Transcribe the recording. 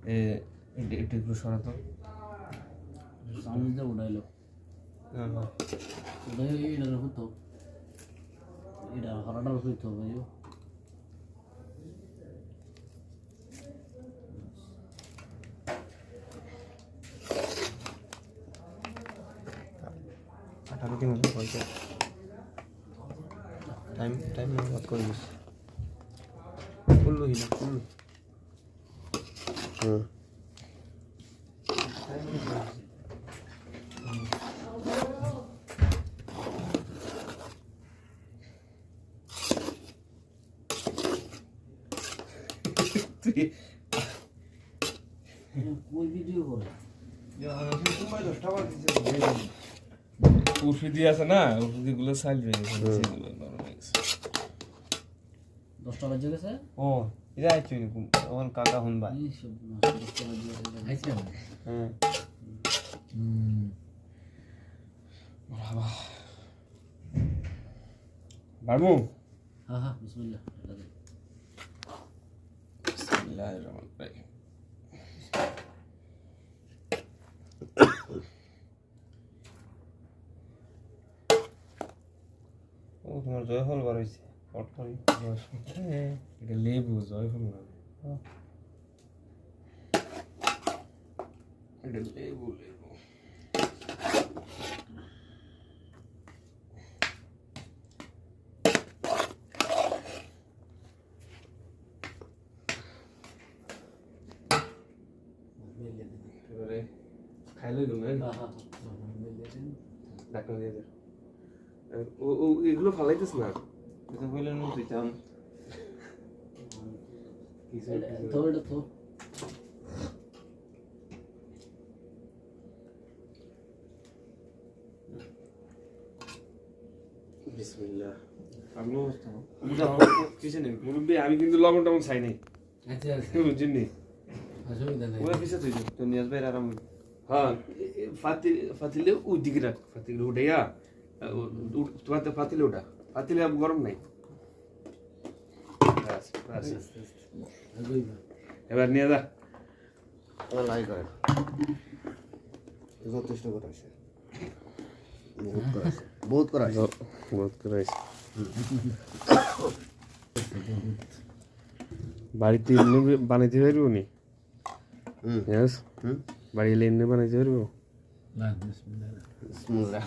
এটা একটু সরাতো সামনে উঠাইলো উঠাই এটা হতো এটা হরাটার হইতো ভাই আঠারো কি মতো বলছে টাইম বাদ করে দিস ফুল্লু হিনা ফুল্লু ওই ভিডিও করে ওষুধি আছে না ওষুধিগুলো সাইল হয়ে গেছে সেগুলো নরম হয়ে গেছে 10টা বাজে গেছে ও এটা আইছো নি ওন কাকা হুন ভাই এই সব 10টা বাজে গেছে আইছে হ্যাঁ বাবা বাবু হ্যাঁ হ্যাঁ বিসমিল্লাহ এটা দে বিসমিল্লাহির রহমানির রহিম ও তোমার জয় ফল বার হইছে পট করি এটা লেবু জয়ফল না এটা লেবু লেবু এবারে খাইলে তুমি হ্যাঁ হ্যাঁ মিলে দেন ডাক্তার দিয়ে দে ও এগুলো ফালাইতেছ না এটা হইলে নো দিতাম কিছু তো এটা তো বিসমিল্লাহ আমি অবস্থা কিসে নেই মুরব্বী আমি কিন্তু লবণ টবণ চাই নাই আচ্ছা আচ্ছা বুঝছেন নি অসুবিধা নাই ওরা কিসে তুই তো নিয়াজ ভাই আরাম হ্যাঁ ফাতিলে ওই দিকে রাখ ফাতিলে উঠাইয়া তোমার ফাতিলে ওটা ফাতিলে গরম নাই বাস, বাস। এবার নিয়ে যা লাই করে যথেষ্ট করাইছে বহুত করাইছে বহুত করাইছে বাড়িতে এমনি বানাইতে পারবো নি বাড়ি এলে এমনি বানাইতে পারবো না বিসমিল্লাহ বিসমিল্লাহ